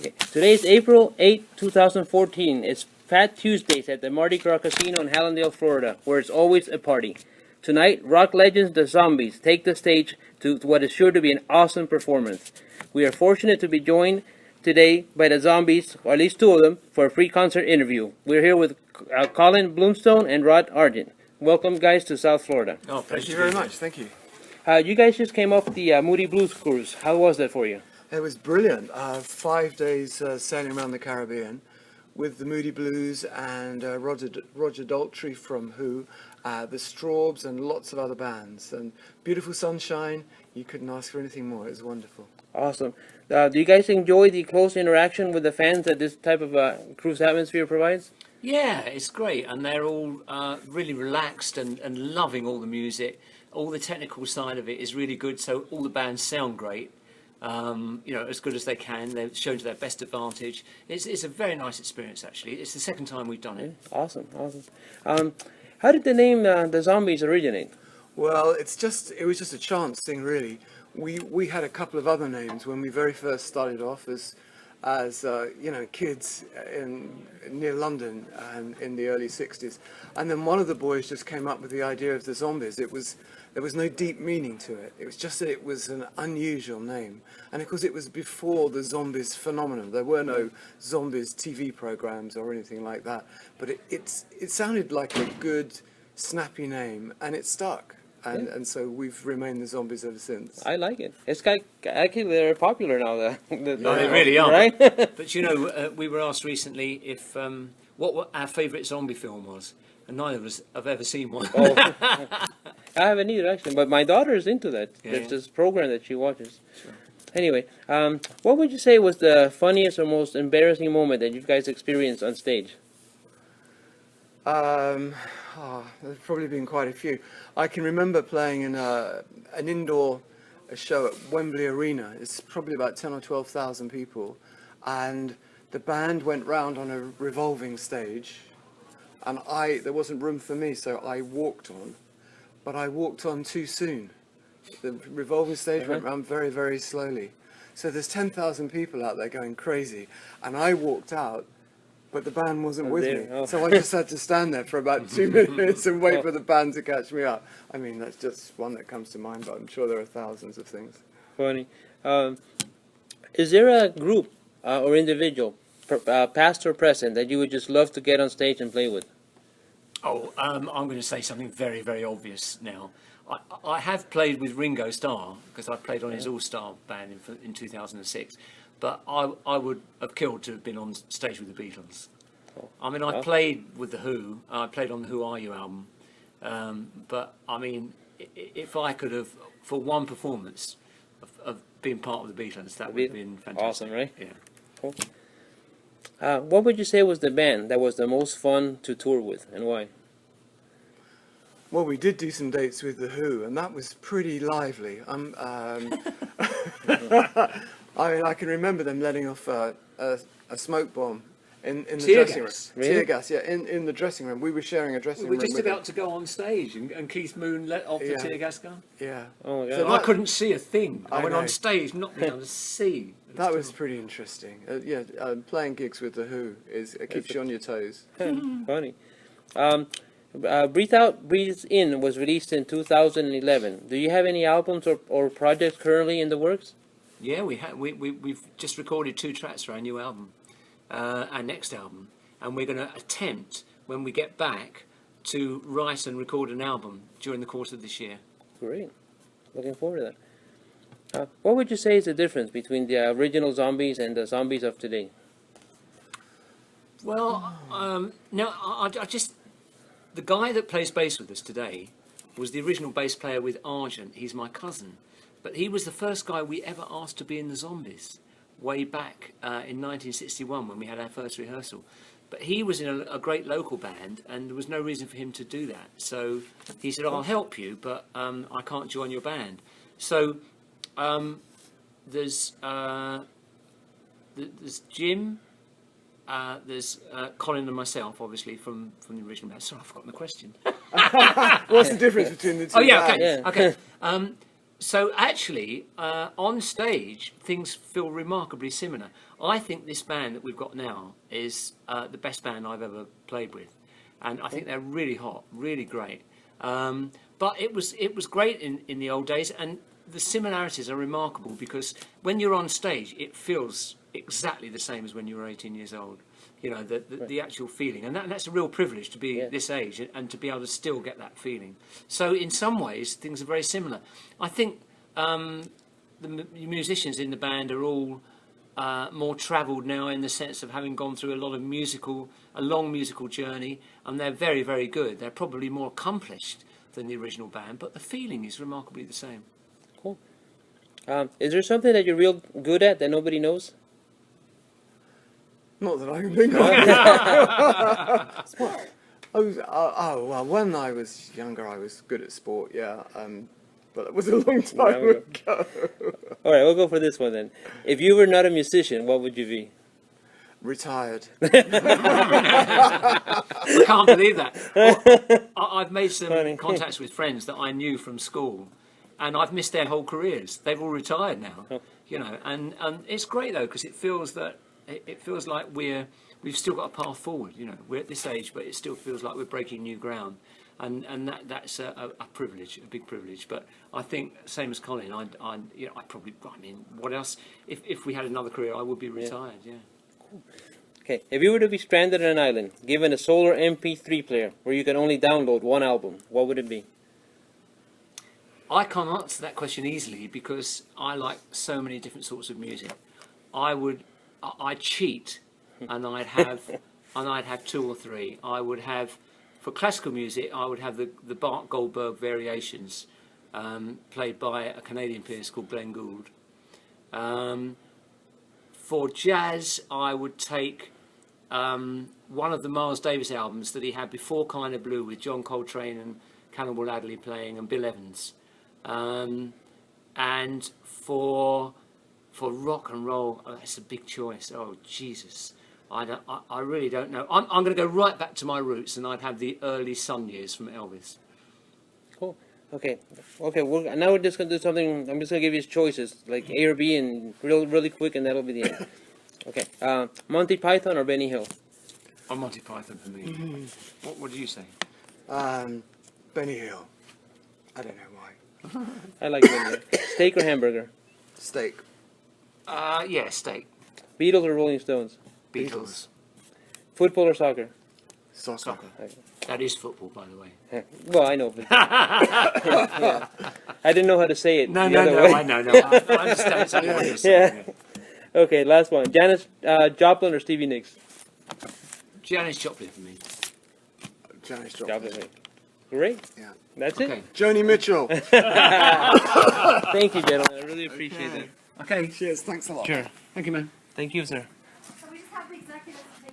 Today is April 8, 2014. It's Fat Tuesdays at the Mardi Gras Casino in Hallandale, Florida, where it's always a party. Tonight, rock legends The Zombies take the stage to what is sure to be an awesome performance. We are fortunate to be joined today by the Zombies, or at least two of them, for a free concert interview. We're here with Colin, Blunstone, and Argent. Welcome, guys, to South Florida. Oh, thank you very much. Thank you. You guys just came off the Moody Blues cruise. How was that for you? It was brilliant. 5 days sailing around the Caribbean with the Moody Blues and Roger Daltrey from Who, the Strawbs, and lots of other bands. And beautiful sunshine. You couldn't ask for anything more. It was wonderful. Awesome. Do you guys enjoy the close interaction with the fans that this type of cruise atmosphere provides? Yeah, it's great, and they're all really relaxed and loving all the music. All the technical side of it is really good, so all the bands sound great. As good as they can. They're shown to their best advantage. It's a very nice experience, actually. It's the second time we've done it. Awesome. How did the name The Zombies originate? Well, it was just a chance thing, really. We had a couple of other names when we very first started off as kids near London and in the early 60s. And then one of the boys just came up with the idea of The Zombies. There was no deep meaning to it. It was just that it was an unusual name. And of course it was before the Zombies phenomenon. There were no Zombies TV programs or anything like that. But it sounded like a good, snappy name, and it stuck. And so we've remained the Zombies ever since. I like it. It's actually they're popular now. They really are. Right? But we were asked recently if what our favourite zombie film was, and neither of us have ever seen one. Oh. I haven't either, actually, but my daughter is into that. There's this program that she watches. Sure. Anyway, what would you say was the funniest or most embarrassing moment that you guys experienced on stage? There's probably been quite a few. I can remember playing in an indoor show at Wembley Arena. It's probably about 10 or 12,000 people, and the band went round on a revolving stage, and there wasn't room for me, so I walked on, but I walked on too soon. The revolving stage went round very, very slowly. So there's 10,000 people out there going crazy, and I walked out, but the band wasn't with me. Oh. So I just had to stand there for about 2 minutes and wait for the band to catch me up. I mean, that's just one that comes to mind, but I'm sure there are thousands of things. Funny. Is there a group or individual, past or present, that you would just love to get on stage and play with? I'm going to say something very, very obvious now. I have played with Ringo Starr, because I played on his all-star band in 2006. But I would have killed to have been on stage with the Beatles. I mean, I played with the Who. I played on the Who Are You album. But I mean, if I could have, for one performance, of being part of the Beatles, that would have been fantastic. Awesome, right? Yeah. Cool. What would you say was the band that was the most fun to tour with, and why? Well, we did do some dates with the Who, and that was pretty lively. I mean, I can remember them letting off a smoke bomb in the dressing room. Really? Tear gas, yeah, in the dressing room. We were sharing a dressing room. We were just about to go on stage, and Keith Moon let off the tear gas gun. Yeah. Oh my God. So I couldn't see a thing. I went know. on stage, not being able to see. That was pretty interesting. Playing gigs with the Who keeps you on your toes. Funny. Breathe Out, Breathe In was released in 2011. Do you have any albums or projects currently in the works? Yeah, we've just recorded 2 tracks for our new album, our next album, and we're going to attempt, when we get back, to write and record an album during the course of this year. Great. Looking forward to that. What would you say is the difference between the original Zombies and the Zombies of today? Well, the guy that plays bass with us today was the original bass player with Argent. He's my cousin. But he was the first guy we ever asked to be in the Zombies, way back in 1961 when we had our first rehearsal. But he was in a great local band, and there was no reason for him to do that. So he said, I'll help you, but I can't join your band. So there's Jim, there's Colin and myself, obviously, from the original band. Sorry, I've forgotten the question. What's the difference between the two? Oh, yeah, okay. Yeah. Okay. So actually, on stage, things feel remarkably similar. I think this band that we've got now is the best band I've ever played with, and I think they're really hot, really great. But it was great in the old days, and the similarities are remarkable because when you're on stage, it feels exactly the same as when you were 18 years old. You know, the actual feeling, and that's a real privilege to be this age and to be able to still get that feeling. So in some ways, things are very similar. I think the musicians in the band are all more travelled now in the sense of having gone through a long musical journey, and they're very, very good. They're probably more accomplished than the original band, but the feeling is remarkably the same. Cool. Is there something that you're real good at that nobody knows? Not that I can think of. Well, when I was younger, I was good at sport, yeah. But that was a long time ago. All right, we'll go for this one then. If you were not a musician, what would you be? Retired. I can't believe that. I've made some contacts with friends that I knew from school, and I've missed their whole careers. They've all retired now, you know, and it's great though because it feels like we've still got a path forward. You know, we're at this age, but it still feels like we're breaking new ground, and that's a privilege, a big privilege. But I think same as Colin, I mean, what else? If we had another career, I would be retired. Yeah. Okay, if you were to be stranded on an island, given a solar MP3 player where you can only download one album, what would it be? I can't answer that question easily because I like so many different sorts of music. I'd cheat, and I'd have two or three. I would have, for classical music, I would have the Bart Goldberg variations, played by a Canadian pianist called Glenn Gould. For jazz, I would take one of the Miles Davis albums that he had before Kind of Blue with John Coltrane and Cannonball Adderley playing and Bill Evans. And for rock and roll, that's a big choice. Oh Jesus, I really don't know. I'm going to go right back to my roots, and I'd have the early Sun years from Elvis. Cool. Okay. Now we're just going to do something. I'm just going to give you choices, like A or B, and really quick, and that'll be the end. Okay. Monty Python or Benny Hill? Oh, Monty Python for me. What do you say? Benny Hill. I don't know why. I like Benny Hill. Steak or hamburger? Steak. Yeah, steak. Beatles or Rolling Stones? Beatles. Football or soccer? Soccer. Okay. That is football, by the way. Well, I know. But yeah. I didn't know how to say it. No, I know. I understand exactly what you're saying. Yeah. Okay, last one. Janis Joplin or Stevie Nicks? Janis Joplin for me. Janis Joplin. Great. Yeah. That's Okay. it. Joni Mitchell. Thank you, gentlemen. I really appreciate that. Okay. Cheers. Thanks a lot. Sure. Thank you, man. Thank you, sir. So we just have the executives take